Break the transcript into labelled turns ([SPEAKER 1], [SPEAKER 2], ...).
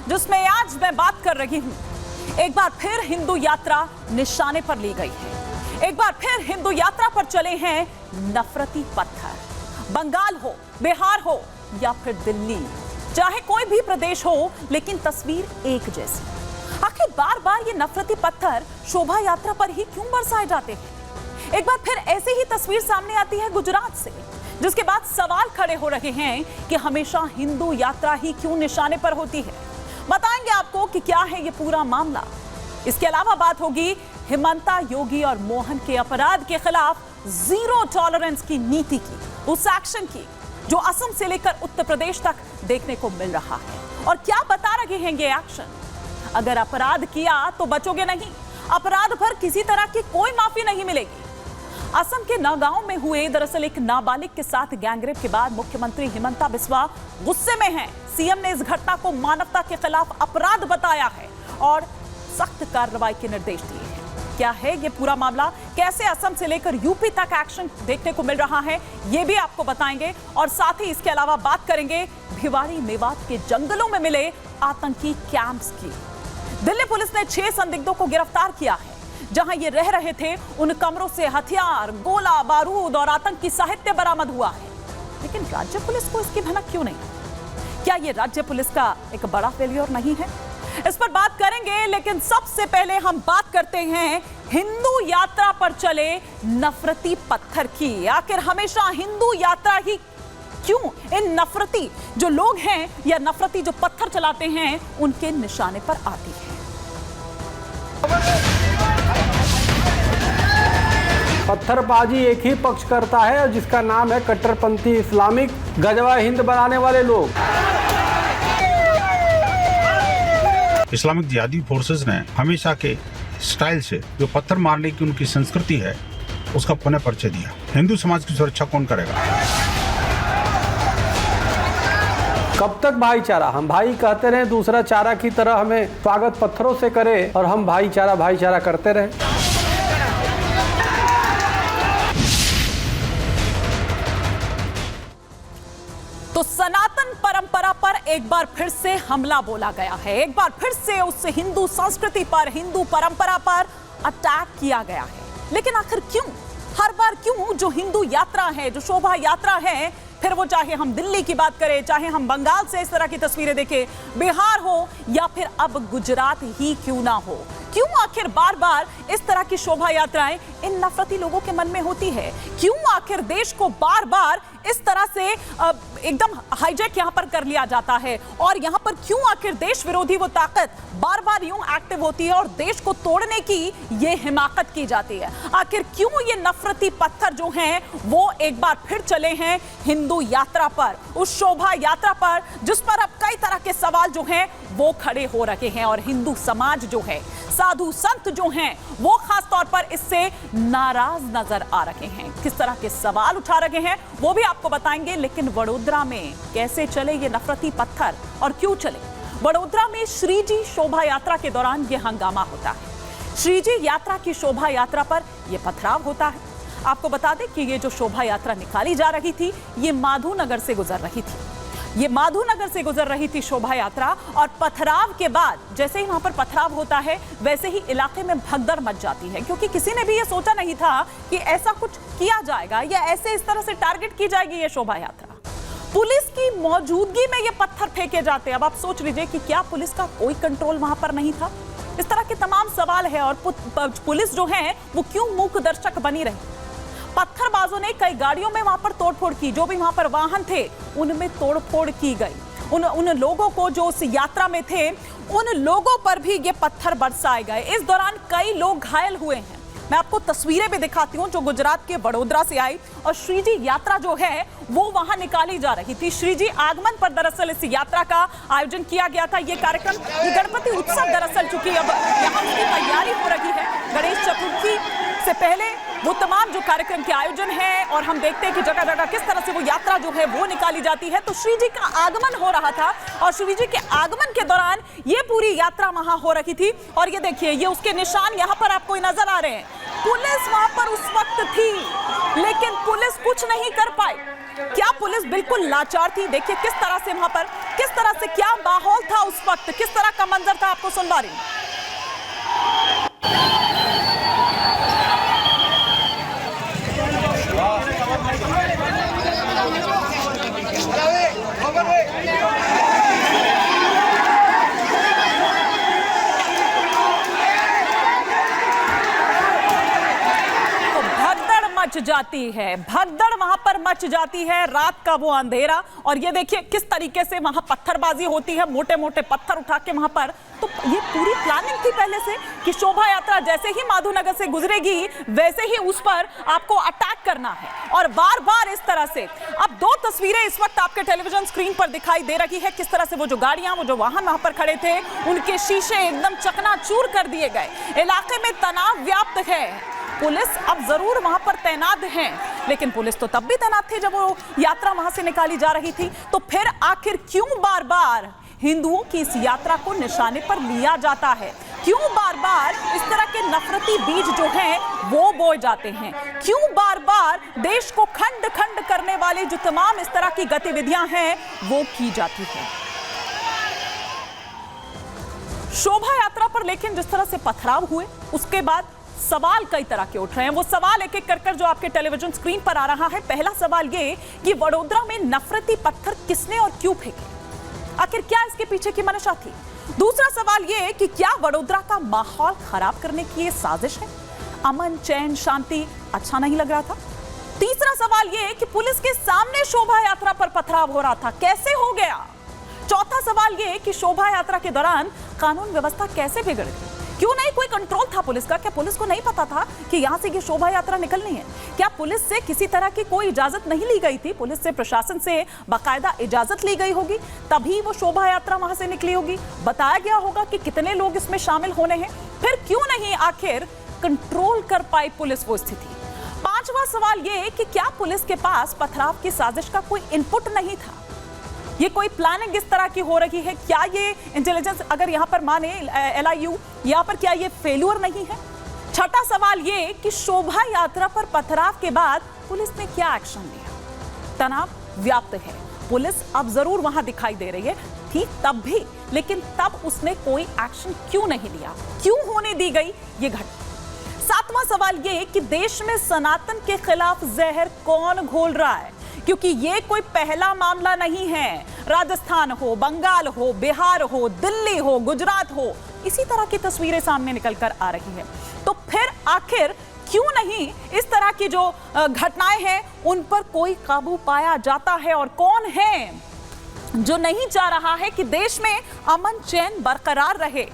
[SPEAKER 1] जिसमें आज मैं बात कर रही हूं, एक बार फिर हिंदू यात्रा निशाने पर ली गई है। एक बार फिर हिंदू यात्रा पर चले हैं नफरती पत्थर। बंगाल हो, बिहार हो या फिर दिल्ली, चाहे कोई भी प्रदेश हो, लेकिन तस्वीर एक जैसी। आखिर बार बार ये नफरती पत्थर शोभा यात्रा पर ही क्यों बरसाए जाते हैं? एक बार फिर ऐसी ही तस्वीर सामने आती है गुजरात से, जिसके बाद सवाल खड़े हो रहे हैं कि हमेशा हिंदू यात्रा ही क्यों निशाने पर होती है। बताएंगे आपको कि क्या है ये पूरा मामला। इसके अलावा बात होगी हिमंता, योगी और मोहन के अपराध के खिलाफ जीरो टॉलरेंस की नीति की, उस एक्शन की जो असम से लेकर उत्तर प्रदेश तक देखने को मिल रहा है। और क्या बता रहे हैं ये एक्शन? अगर अपराध किया तो बचोगे नहीं, अपराध पर किसी तरह की कोई माफी नहीं मिलेगी। असम के नगांव में हुए दरअसल एक नाबालिग के साथ गैंगरेप के बाद मुख्यमंत्री हिमंता बिस्वा गुस्से में हैं। सीएम ने इस घटना को मानवता के खिलाफ अपराध बताया है और सख्त कार्रवाई के निर्देश दिए हैं। क्या है ये पूरा मामला, कैसे असम से लेकर यूपी तक एक्शन देखने को मिल रहा है, ये भी आपको बताएंगे। और साथ ही इसके अलावा बात करेंगे भिवाड़ी मेवात के जंगलों में मिले आतंकी कैंप्स की। दिल्ली पुलिस ने 6 संदिग्धों को गिरफ्तार किया है। जहां ये रह रहे थे उन कमरों से हथियार, गोला बारूद और आतंकी साहित्य बरामद हुआ है। लेकिन राज्य पुलिस को इसकी भनक क्यों नहीं? क्या ये राज्य पुलिस का एक बड़ा फेलियर नहीं है? इस पर बात करेंगे, लेकिन सबसे पहले हम बात करते हैं हिंदू यात्रा पर चले नफरती पत्थर की। आखिर हमेशा हिंदू यात्रा ही क्यों इन नफरती जो लोग हैं या नफरती जो पत्थर चलाते हैं उनके निशाने पर आती है?
[SPEAKER 2] पत्थरबाजी एक ही पक्ष करता है, जिसका नाम है कट्टरपंथी इस्लामिक गजवा हिंद बनाने वाले लोग।
[SPEAKER 3] इस्लामिक जिहादी फोर्सेस ने हमेशा के स्टाइल से जो पत्थर मारने की उनकी संस्कृति है उसका पुनः परिचय दिया। हिंदू समाज की सुरक्षा कौन करेगा?
[SPEAKER 2] कब तक भाईचारा? हम भाई कहते रहे, दूसरा चारा की तरह हमें स्वागत पत्थरों से करे और हम भाईचारा करते रहे।
[SPEAKER 1] तो सनातन परंपरा पर एक बार फिर से हमला बोला गया है। एक बार फिर से उस हिंदू संस्कृति पर, हिंदू परंपरा पर अटैक किया गया है। लेकिन आखिर क्यों? हर बार क्यों? जो हिंदू यात्रा है, जो शोभा यात्रा है, फिर वो चाहे हम दिल्ली की बात करें, चाहे हम बंगाल से इस तरह की तस्वीरें देखें, बिहार हो या फिर अब गुजरात ही क्यों ना हो, क्यों आखिर बार बार इस तरह की शोभा यात्राएं इन नफरती लोगों के मन में होती है? क्यों आखिर देश को बार बार इस तरह से एकदम हाईजैक यहां पर कर लिया जाता है? और यहां पर क्यों आखिर देश विरोधी वो ताकत बार बार यूं एक्टिव होती है और देश को तोड़ने की ये हिमाकत की जाती है? आखिर क्यों ये नफरती पत्थर जो हैं वो एक बार फिर चले हैं हिंदू यात्रा पर, उस शोभा यात्रा पर, जिस पर अब कई तरह के सवाल जो हैं वो खड़े हो रहे हैं। और हिंदू समाज जो है, साधु संत जो हैं, वो खास तौर पर इससे नाराज नजर आ रहे हैं। किस तरह के सवाल उठा रहे हैं वो भी आपको बताएंगे। लेकिन वडोदरा में कैसे चले ये नफरती पत्थर और क्यों चले? वडोदरा में श्रीजी शोभा यात्रा के दौरान ये हंगामा होता है। श्रीजी यात्रा की शोभा यात्रा पर यह पथराव होता है। आपको बता दें कि ये जो शोभा यात्रा निकाली जा रही थी, ये माधोनगर से गुजर रही थी। ये माधोनगर से गुजर रही थी शोभा यात्रा, और पथराव के बाद जैसे ही वहां पर पथराव होता है, वैसे ही इलाके में भगदड़ मच जाती है। क्योंकि किसी ने भी ये सोचा नहीं था कि ऐसा कुछ किया जाएगा या ऐसे इस तरह से टारगेट की जाएगी ये शोभा यात्रा। पुलिस की मौजूदगी में ये पत्थर फेंके जाते हैं। अब आप सोच लीजिए कि क्या पुलिस का कोई कंट्रोल वहां पर नहीं था? इस तरह के तमाम सवाल है। और पुलिस जो है वो क्यों मूक दर्शक बनी रही? पत्थरबाजों ने कई गाड़ियों में वहां पर तोड़फोड़ की, जो भी वहां पर वाहन थे उनमें तोड़फोड़ की गई। उन लोगों को जो उस यात्रा में थे, उन लोगों पर भी ये पत्थर बरसाए गए। इस दौरान कई लोग घायल हुए हैं। मैं आपको तस्वीरें भी दिखाती हूं जो गुजरात के वडोदरा से आई। और श्रीजी यात्रा जो है वो वहां निकाली जा रही थी। श्रीजी आगमन पर दरअसल इस यात्रा का आयोजन किया गया था। ये कार्यक्रम, ये गणपति उत्सव दरअसल चूंकि अब यहाँ की तैयारी हो रही है, गणेश चतुर्थी से पहले वो तमाम जो कार्यक्रम के आयोजन है और हम देखते हैं कि जगह जगह किस तरह से वो यात्रा जो है वो निकाली जाती है। तो श्री जी का आगमन हो रहा था और श्री जी के आगमन के दौरान ये पूरी यात्रा वहां हो रही थी और ये देखिए ये उसके निशान यहाँ पर आपको नजर आ रहे हैं। पुलिस वहां पर उस वक्त थी लेकिन पुलिस कुछ नहीं कर पाई। क्या पुलिस बिल्कुल लाचार थी? देखिए किस तरह से वहां पर किस तरह से क्या माहौल था उस वक्त, किस तरह का मंजर था, आपको सुनवा रही हूं। भगदड़ वहां पर मच जाती है, रात का वो अंधेरा और ये देखिए किस तरीके से वहां पत्थरबाजी होती है, मोटे मोटे पत्थर उठा के वहां पर। तो ये पूरी प्लानिंग थी पहले से कि शोभा यात्रा जैसे ही माधवनगर से गुजरेगी वैसे ही उस पर आपको अटैक करना है और बार बार इस तरह से। अब दो तस्वीरें इस वक्त आपके टेलीविजन स्क्रीन पर दिखाई दे रही है, किस तरह से वो जो गाड़ियां, वो जो वाहन वहां पर खड़े थे उनके शीशे एकदम चकनाचूर कर दिए गए। इलाके में तनाव व्याप्त है। पुलिस अब जरूर वहां पर तैनात है लेकिन पुलिस तो तब भी तैनात थी जब वो यात्रा वहां से निकाली जा रही थी। तो फिर आखिर क्यों बार बार हिंदुओं की इस यात्रा को निशाने पर लिया जाता है? क्यों बार बार इस तरह के नफरती बीज जो हैं वो बोए जाते हैं? क्यों बार बार देश को खंड खंड करने वाली जो तमाम इस तरह की गतिविधियां हैं वो की जाती है? शोभा यात्रा पर लेकिन जिस तरह से पथराव हुए उसके बाद सवाल कई तरह के उठ रहे हैं। वो सवाल एक एक कर जो आपके टेलीविजन स्क्रीन पर आ रहा है। पहला सवाल ये कि वडोदरा में नफरती पत्थर किसने और क्यों फेंके? आखिर क्या इसके पीछे की मंशा थी? दूसरा सवाल ये कि क्या वडोदरा का माहौल खराब करने की ये साजिश है? अमन, चैन, शांति अच्छा नहीं लग रहा था? तीसरा सवाल ये कि पुलिस के सामने शोभा यात्रा पर पथराव हो रहा था, कैसे हो गया? चौथा सवाल ये कि शोभा यात्रा के दौरान कानून व्यवस्था कैसे बिगड़ गई? क्यों नहीं कोई कंट्रोल था पुलिस का? क्या पुलिस को नहीं पता था कि यहां से ये शोभा यात्रा निकलनी है? क्या पुलिस से किसी तरह की कोई इजाजत नहीं ली गई थी? पुलिस से, प्रशासन से बाकायदा इजाजत ली गई होगी तभी वो शोभा यात्रा वहां से निकली होगी। बताया गया होगा कि कितने लोग इसमें शामिल होने हैं। फिर क्यों नहीं आखिर कंट्रोल कर पाई पुलिस वो स्थिति? पांचवा सवाल ये कि क्या पुलिस के पास पथराव की साजिश का कोई इनपुट नहीं था? ये कोई प्लानिंग इस तरह की हो रही है? क्या ये इंटेलिजेंस अगर यहां पर माने LIU यहां पर क्या ये फेल्यूर नहीं है? छठा सवाल ये कि शोभा यात्रा पर पथराव के बाद पुलिस ने क्या एक्शन लिया? तनाव व्याप्त है, पुलिस अब जरूर वहां दिखाई दे रही है, ठीक तब भी, लेकिन तब उसने कोई एक्शन क्यों नहीं लिया? क्यों होने दी गई ये घटना? सातवां सवाल ये कि देश में सनातन के खिलाफ जहर कौन घोल रहा है? क्योंकि ये कोई पहला मामला नहीं है। राजस्थान हो, बंगाल हो, बिहार हो, दिल्ली हो, गुजरात हो, इसी तरह की तस्वीरें सामने निकल कर आ रही हैं। तो फिर आखिर क्यों नहीं इस तरह की जो घटनाएं हैं उन पर कोई काबू पाया जाता है? और कौन है जो नहीं चाह रहा है कि देश में अमन चैन बरकरार रहे,